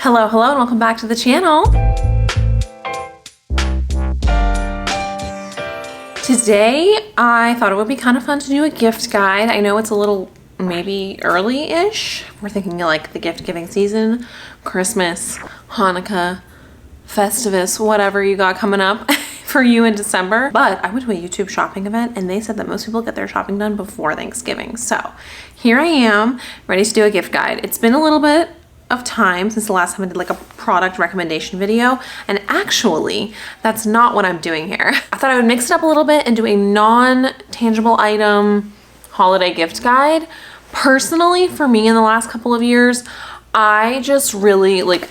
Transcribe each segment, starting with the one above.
Hello, hello, and welcome back to the channel. Today, I thought it would be kind of fun to do a gift guide. I know it's a little maybe early-ish. We're thinking like the gift giving season, Christmas, Hanukkah, Festivus, whatever you got coming up for you in December. But I went to a YouTube shopping event and they said that most people get their shopping done before Thanksgiving. So here I am, ready to do a gift guide. It's been a little bit of time since the last time I did like a product recommendation video, and actually that's not what I'm doing here. I thought I would mix it up a little bit and do a non-tangible item holiday gift guide. Personally, for me in the last couple of years, I just really like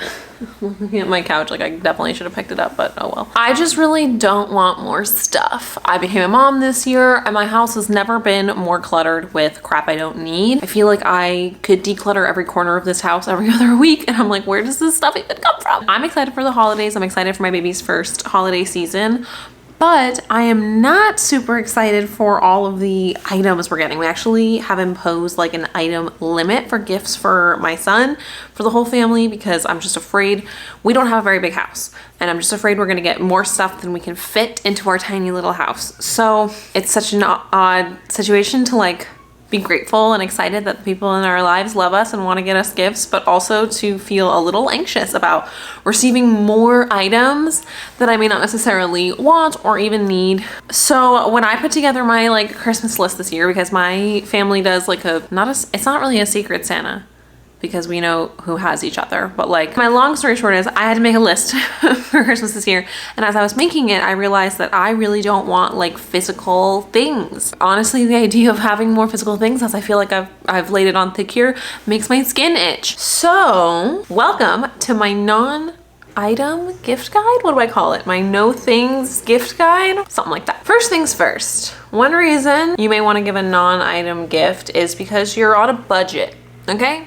looking at my couch, like I definitely should have picked it up, but oh well. I just really don't want more stuff. I became a mom this year and my house has never been more cluttered with crap I don't need. I feel like I could declutter every corner of this house every other week, and I'm like, where does this stuff even come from? I'm excited for the holidays. I'm excited for my baby's first holiday season, but I am not super excited for all of the items we're getting. We actually have imposed like an item limit for gifts for my son, for the whole family, because I'm just afraid we don't have a very big house. And I'm just afraid we're gonna get more stuff than we can fit into our tiny little house. So it's such an odd situation to like be grateful and excited that the people in our lives love us and want to get us gifts, but also to feel a little anxious about receiving more items that I may not necessarily want or even need. So when I put together my like Christmas list this year, because my family does like it's not really a secret Santa, because we know who has each other. But like, my long story short is I had to make a list for Christmas this year. And as I was making it, I realized that I really don't want like physical things. Honestly, the idea of having more physical things, as I feel like I've laid it on thick here, makes my skin itch. So welcome to my non-item gift guide. What do I call it? My no things gift guide? Something like that. First things first, one reason you may want to give a non-item gift is because you're on a budget, okay?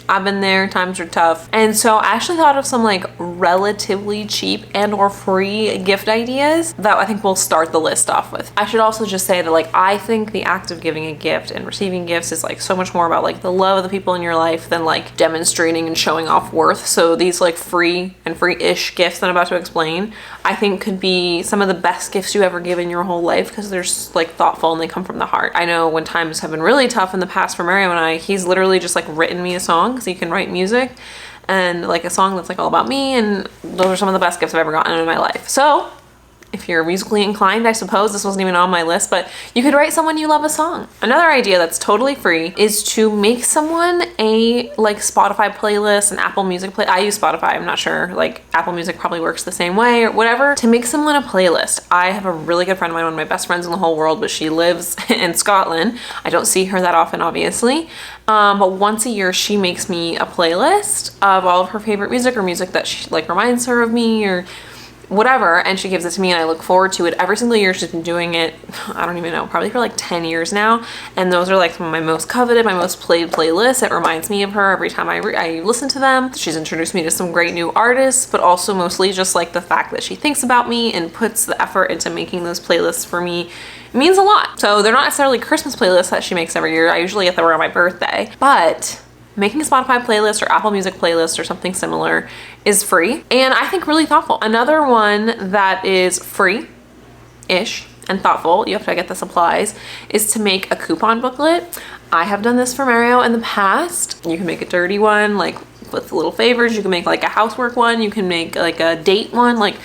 I've been there, times are tough. And so I actually thought of some like relatively cheap and or free gift ideas that I think we'll start the list off with. I should also just say that like, I think the act of giving a gift and receiving gifts is like so much more about like the love of the people in your life than like demonstrating and showing off worth. So these like free and free-ish gifts that I'm about to explain, I think could be some of the best gifts you ever give in your whole life, because they're like thoughtful and they come from the heart. I know when times have been really tough in the past for Mario and I, he's literally just like written me a song, because he can write music, and like a song that's like all about me, and those are some of the best gifts I've ever gotten in my life. So if you're musically inclined, I suppose this wasn't even on my list, but you could write someone you love a song. Another idea that's totally free is to make someone a like Spotify playlist, an Apple Music play. I use Spotify, I'm not sure, like Apple Music probably works the same way or whatever. To make someone a playlist. I have a really good friend of mine, one of my best friends in the whole world, but she lives in Scotland. I don't see her that often, obviously. But once a year she makes me a playlist of all of her favorite music, or music that she like reminds her of me or whatever, and she gives it to me and I look forward to it every single year. She's been doing it, I don't even know, probably for like 10 years now, and those are like some of my most coveted, my most played playlists. It reminds me of her every time I listen to them. She's introduced me to some great new artists, but also mostly just like the fact that she thinks about me and puts the effort into making those playlists for me means a lot. So they're not necessarily Christmas playlists that she makes every year. I usually get them around my birthday, but making a Spotify playlist or Apple Music playlist or something similar is free, and I think really thoughtful. Another one that is free-ish and thoughtful, you have to get the supplies, is to make a coupon booklet. I have done this for Mario in the past. You can make a dirty one, like with little favors. You can make like a housework one. You can make like a date one, like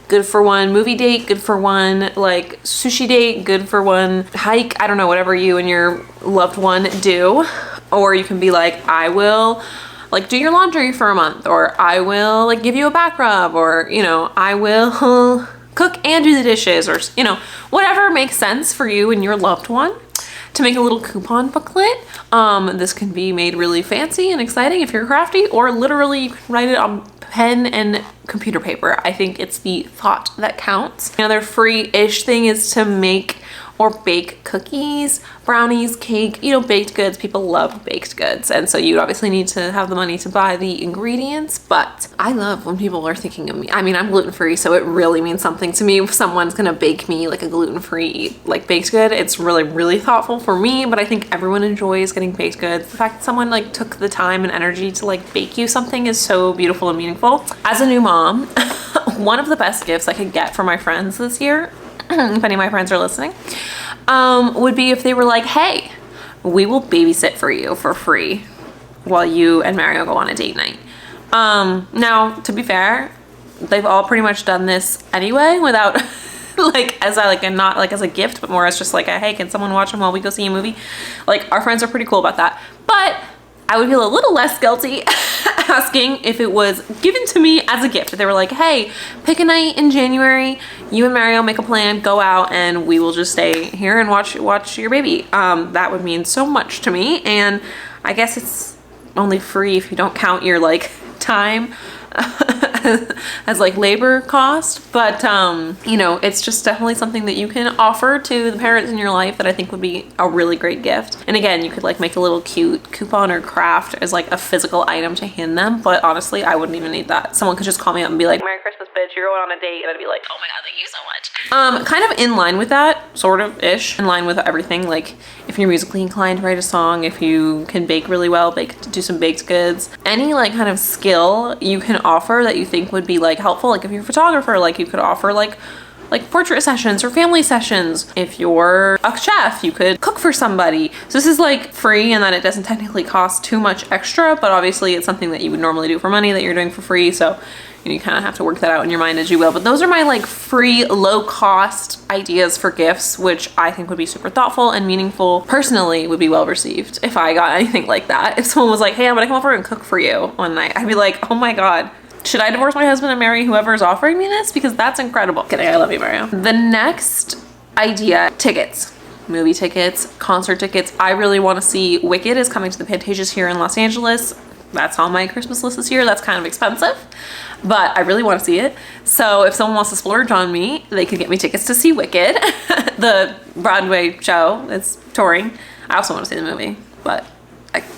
good for one movie date, good for one like sushi date, good for one hike. I don't know, whatever you and your loved one do. Or you can be like, I will like do your laundry for a month, or I will like give you a back rub, or you know, I will cook and do the dishes, or you know, whatever makes sense for you and your loved one, to make a little coupon booklet. This can be made really fancy and exciting if you're crafty, or literally you can write it on pen and computer paper. I think it's the thought that counts. Another free-ish thing is to make or bake cookies, brownies, cake, you know, baked goods. People love baked goods. And so you obviously need to have the money to buy the ingredients, but I love when people are thinking of me. I mean, I'm gluten-free, so it really means something to me if someone's gonna bake me like a gluten-free like baked good. It's really, really thoughtful for me, but I think everyone enjoys getting baked goods. The fact that someone like took the time and energy to like bake you something is so beautiful and meaningful. As a new mom, one of the best gifts I could get for my friends this year, if any of my friends are listening, would be if they were like, hey, we will babysit for you for free while you and Mario go on a date night. Now, to be fair, they've all pretty much done this anyway without like as not like as a gift, but more as just like a, hey, can someone watch them while we go see a movie? Like, our friends are pretty cool about that. But I would feel a little less guilty asking if it was given to me as a gift. If they were like, hey, pick a night in January, you and Mario make a plan, go out, and we will just stay here and watch your baby. That would mean so much to me. And I guess it's only free if you don't count your like time as like labor cost, but you know, it's just definitely something that you can offer to the parents in your life that I think would be a really great gift. And again, you could like make a little cute coupon or craft as like a physical item to hand them, but honestly, I wouldn't even need that. Someone could just call me up and be like, Merry Christmas, bitch, you're going on a date, and I'd be like, oh my god, thank you so much. Kind of in line with that, sort of ish, in line with everything. Like, if you're musically inclined to write a song, if you can bake really well, do some baked goods, any like kind of skill you can offer that you think would be like helpful. Like if you're a photographer, like you could offer like portrait sessions or family sessions. If you're a chef, you could cook for somebody. So this is like free in that it doesn't technically cost too much extra, but obviously it's something that you would normally do for money that you're doing for free. So you kind of have to work that out in your mind as you will. But those are my like free, low cost ideas for gifts, which I think would be super thoughtful and meaningful. Personally, would be well received if I got anything like that. If someone was like, hey, I'm gonna come over and cook for you one night, I'd be like, oh my god, should I divorce my husband and marry whoever's offering me this? Because that's incredible. Kidding, I love you, Mario. The next idea, tickets. Movie tickets, concert tickets. I really want to see Wicked is coming to the Pantages here in Los Angeles. That's on my Christmas list this year. That's kind of expensive, but I really want to see it. So if someone wants to splurge on me, they could get me tickets to see Wicked, the Broadway show that's touring. I also want to see the movie, but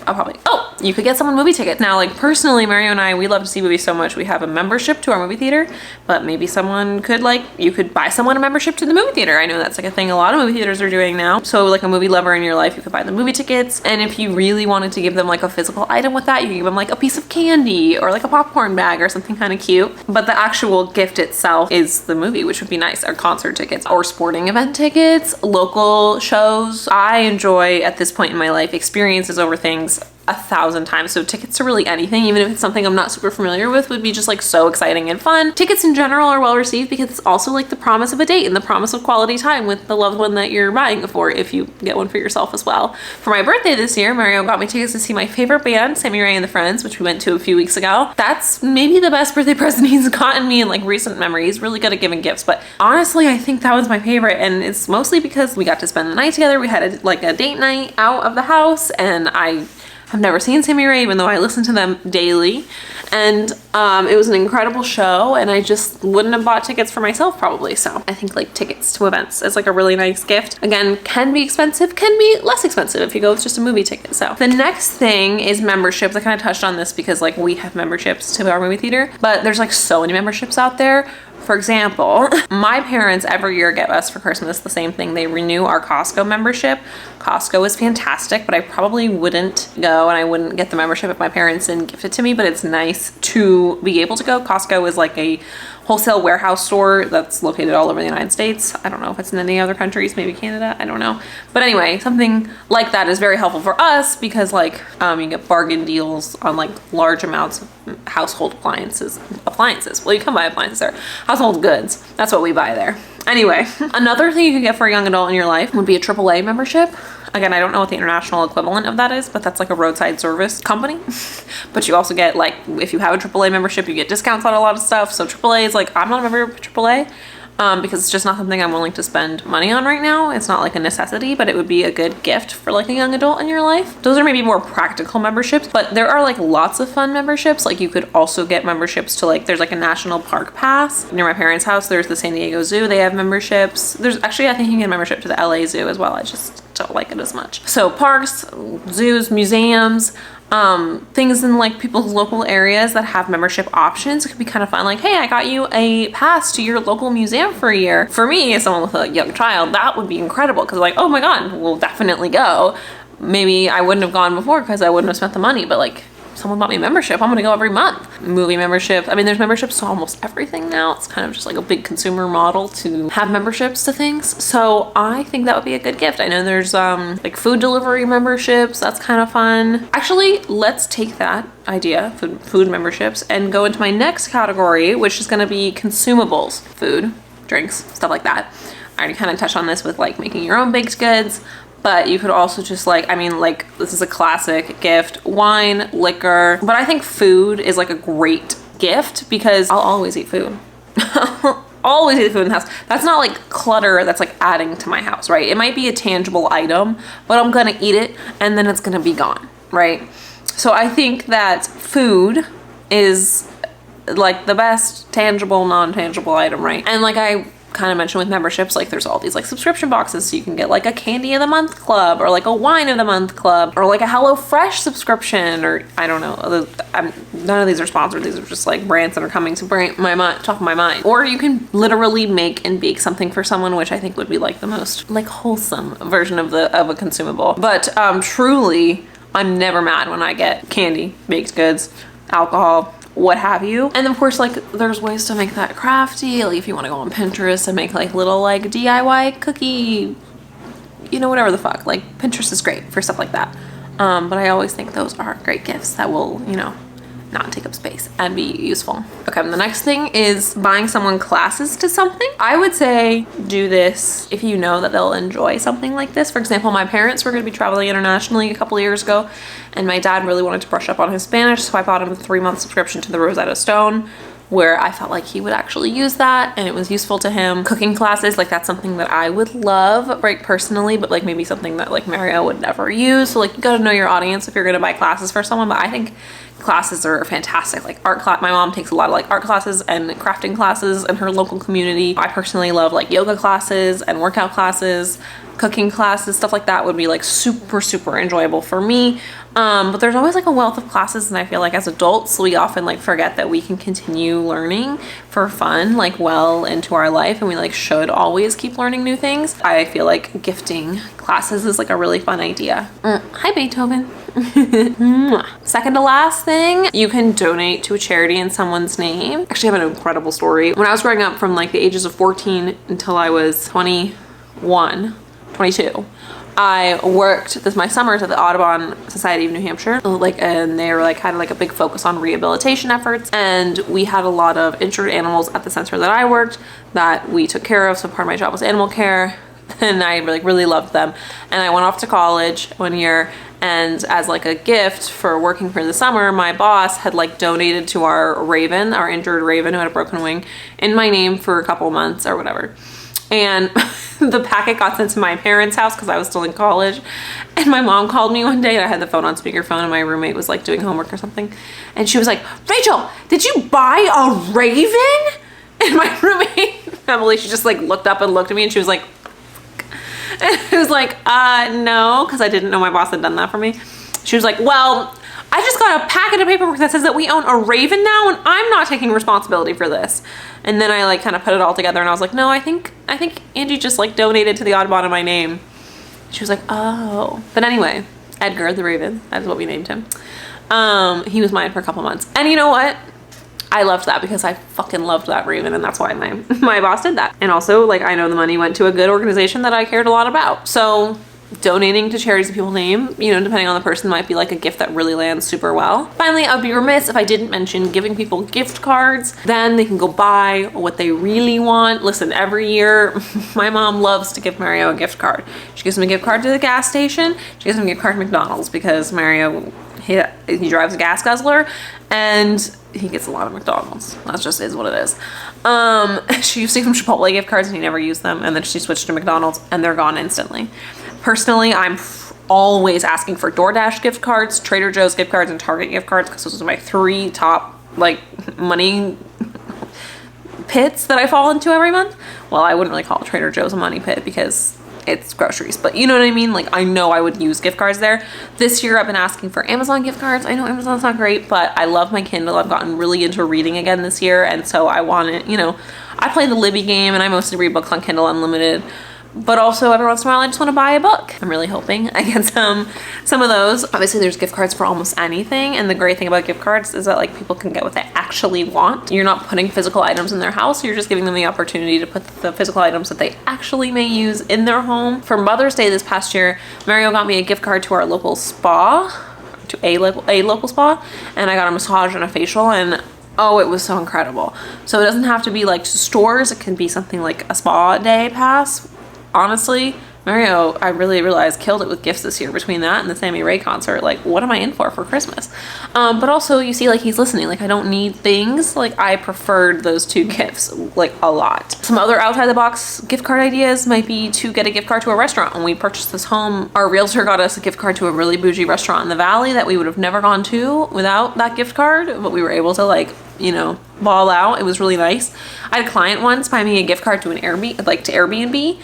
I'll probably, oh, you could get someone movie tickets. Now, like personally, Mario and I, we love to see movies so much. We have a membership to our movie theater, but maybe someone could you could buy someone a membership to the movie theater. I know that's like a thing a lot of movie theaters are doing now. So like a movie lover in your life, you could buy the movie tickets. And if you really wanted to give them like a physical item with that, you could give them like a piece of candy or like a popcorn bag or something kind of cute. But the actual gift itself is the movie, which would be nice, or concert tickets or sporting event tickets, local shows. I enjoy at this point in my life experiences over things 1,000 times. So tickets to really anything, even if it's something I'm not super familiar with, would be just like so exciting and fun. Tickets in general are well received because it's also like the promise of a date and the promise of quality time with the loved one that you're buying it for, if you get one for yourself as well. For my birthday this year, Mario got me tickets to see my favorite band, Sammy Ray and the Friends, which we went to a few weeks ago. That's maybe the best birthday present he's gotten me in like recent memory. He's really good at giving gifts, but honestly, I think that was my favorite, and it's mostly because we got to spend the night together. We had a date night out of the house, and I've never seen Sammy Ray, even though I listen to them daily. And it was an incredible show, and I just wouldn't have bought tickets for myself probably. So I think like tickets to events is like a really nice gift. Again, can be expensive, can be less expensive if you go with just a movie ticket. So the next thing is memberships. I kind of touched on this because like we have memberships to our movie theater, but there's like so many memberships out there. For example, my parents every year get us for Christmas the same thing. They renew our Costco membership. Costco is fantastic, but I probably wouldn't go and I wouldn't get the membership if my parents didn't gift it to me, but it's nice to be able to go. Costco is like a wholesale warehouse store that's located all over the United States. I don't know if it's in any other countries, maybe Canada, I don't know. But anyway, something like that is very helpful for us because like you get bargain deals on like large amounts of household appliances. Well, you can buy appliances there. Household goods, that's what we buy there. Anyway, another thing you can get for a young adult in your life would be a AAA membership. Again, I don't know what the international equivalent of that is, but that's like a roadside service company. But you also get like, if you have a AAA membership, you get discounts on a lot of stuff. So AAA is like, I'm not a member of AAA. because it's just not something I'm willing to spend money on right now. It's not like a necessity, but it would be a good gift for like a young adult in your life. Those are maybe more practical memberships, but there are like lots of fun memberships. Like you could also get memberships to like, there's like a national park pass near my parents' house. There's the San Diego Zoo. They have memberships. There's actually, I think you can get a membership to the LA Zoo as well. I just don't like it as much. So parks, zoos, museums, things in like people's local areas that have membership options. It could be kind of fun. Like, hey, I got you a pass to your local museum for a year. For me, as someone with a young child, that would be incredible because like, oh my God, we'll definitely go. Maybe I wouldn't have gone before because I wouldn't have spent the money, but like someone bought me a membership, I'm gonna go every month. Movie membership. I mean, there's memberships to almost everything now. It's kind of just like a big consumer model to have memberships to things. So I think that would be a good gift. I know there's like food delivery memberships. That's kind of fun. Actually, let's take that idea, food memberships, and go into my next category, which is gonna be consumables, food, drinks, stuff like that. I already kind of touched on this with like making your own baked goods. But you could also just like, I mean, like this is a classic gift, wine, liquor. But I think food is like a great gift because I'll always eat food. Always eat food in the house. That's not like clutter that's like adding to my house, right? It might be a tangible item, but I'm gonna eat it and then it's gonna be gone, right? So I think that food is like the best tangible, non-tangible item, right? And like I kind of mentioned with memberships, like there's all these like subscription boxes, so you can get like a candy of the month club or like a wine of the month club or like a HelloFresh subscription, or I don't know, none of these are sponsored. These are just like brands that are coming to top of my mind. Or you can literally make and bake something for someone, which I think would be like the most like wholesome version of a consumable. But truly, I'm never mad when I get candy, baked goods, alcohol, what have you. And of course, like there's ways to make that crafty. Like if you want to go on Pinterest and make like little like DIY cookie, you know, whatever the fuck, like Pinterest is great for stuff like that. But I always think those are great gifts that will, you know, not take up space and be useful. Okay, the next thing is buying someone classes to something. I would say do this if you know that they'll enjoy something like this. For example, my parents were going to be traveling internationally a couple of years ago, and my dad really wanted to brush up on his Spanish, so I bought him a 3-month subscription to the Rosetta Stone, where I felt like he would actually use that and it was useful to him. Cooking classes, like that's something that I would love, right, personally, but like maybe something that like Mario would never use. So like you gotta know your audience if you're gonna buy classes for someone, but I think classes are fantastic. Like art class, my mom takes a lot of like art classes and crafting classes in her local community. I personally love like yoga classes and workout classes, cooking classes, stuff like that would be like super, super enjoyable for me. But there's always like a wealth of classes, and I feel like as adults, we often like forget that we can continue learning for fun, like well into our life, and we like should always keep learning new things. I feel like gifting classes is like a really fun idea. Hi, Beethoven. Second to last thing, you can donate to a charity in someone's name. Actually, I have an incredible story. When I was growing up from like the ages of 14 until I was 22, I worked my summers at the Audubon Society of New Hampshire, and they were like had like a big focus on rehabilitation efforts, and we had a lot of injured animals at the center that I worked that we took care of. So part of my job was animal care, and I really loved them. And I went off to college one year, and as like a gift for working for the summer, my boss had like donated to our raven, our injured raven who had a broken wing, in my name for a couple months or whatever. And the packet got sent to my parents' house because I was still in college. And my mom called me one day, and I had the phone on speakerphone, and my roommate was like doing homework or something. And she was like, "Rachel, did you buy a raven?" And my roommate, Emily, she just like looked up and looked at me, and she was like, and I was like, no, because I didn't know my boss had done that for me. She was like, "Well, I just got a packet of paperwork that says that we own a raven now, and I'm not taking responsibility for this." And then I like kind of put it all together, and I was like, "No, I think Angie just like donated to the Audubon in my name." She was like, "Oh." But anyway, Edgar the raven, that is what we named him. He was mine for a couple months. And you know what? I loved that because I fucking loved that raven, and that's why my boss did that. And also, like, I know the money went to a good organization that I cared a lot about. So donating to charities that people name, you know, depending on the person, might be like a gift that really lands super well. Finally, I'd be remiss if I didn't mention giving people gift cards. Then they can go buy what they really want. Listen, every year, my mom loves to give Mario a gift card. She gives him a gift card to the gas station. She gives him a gift card to McDonald's because Mario, he drives a gas guzzler and he gets a lot of McDonald's. That just is what it is. She used to give him Chipotle gift cards and he never used them, and then she switched to McDonald's and they're gone instantly. Personally, I'm always asking for DoorDash gift cards, Trader Joe's gift cards, and Target gift cards, because those are my 3 top like money pits that I fall into every month. Well, I wouldn't really call Trader Joe's a money pit because it's groceries, but you know what I mean? Like, I know I would use gift cards there. This year I've been asking for Amazon gift cards. I know Amazon's not great, but I love my Kindle. I've gotten really into reading again this year, and so I want it, you know, I play the Libby game and I mostly read books on Kindle Unlimited. But also every once in a while I just want to buy a book. I'm really hoping I get some of those. Obviously there's gift cards for almost anything, and the great thing about gift cards is that like people can get what they actually want. You're not putting physical items in their house, you're just giving them the opportunity to put the physical items that they actually may use in their home. For Mother's Day this past year, Mario got me a gift card to our local spa, to a local spa, and I got a massage and a facial, and oh, it was so incredible. So it doesn't have to be like to stores, it can be something like a spa day pass. Honestly, Mario, I really realized, killed it with gifts this year between that and the Sammy Ray concert. Like, what am I in for Christmas? But also, you see, like, he's listening. Like, I don't need things. Like, I preferred those 2 gifts, like, a lot. Some other outside-the-box gift card ideas might be to get a gift card to a restaurant. When we purchased this home, our realtor got us a gift card to a really bougie restaurant in the Valley that we would have never gone to without that gift card, but we were able to, like, you know, ball out. It was really nice. I had a client once buy me a gift card to an Airbnb, like to Airbnb,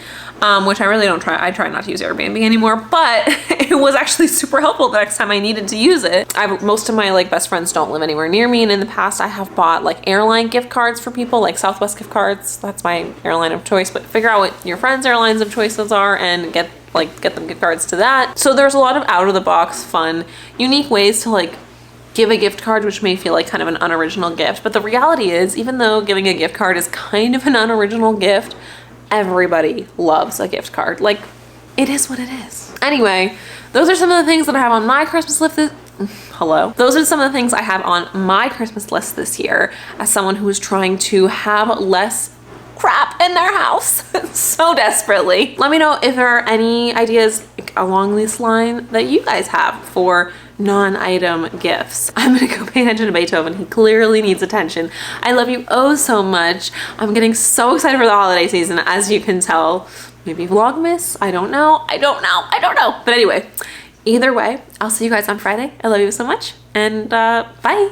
which I really don't try. I try not to use Airbnb anymore, but it was actually super helpful the next time I needed to use it. Most of my like best friends don't live anywhere near me, and in the past I have bought like airline gift cards for people, like Southwest gift cards. That's my airline of choice, but figure out what your friends' airlines of choices are and get them gift cards to that. So there's a lot of out of the box, fun, unique ways to like give a gift card, which may feel like kind of an unoriginal gift, but the reality is, even though giving a gift card is kind of an unoriginal gift, everybody loves a gift card. Like, it is what it is. Anyway, those are some of the things that I have on my Christmas list Those are some of the things I have on my Christmas list this year as someone who is trying to have less crap in their house so desperately. Let me know if there are any ideas along this line that you guys have for non-item gifts. I'm gonna go pay attention to Beethoven. He clearly needs attention. I love you oh so much. I'm getting so excited for the holiday season, as you can tell. Maybe Vlogmas? I don't know. But anyway, either way, I'll see you guys on Friday. I love you so much, and bye.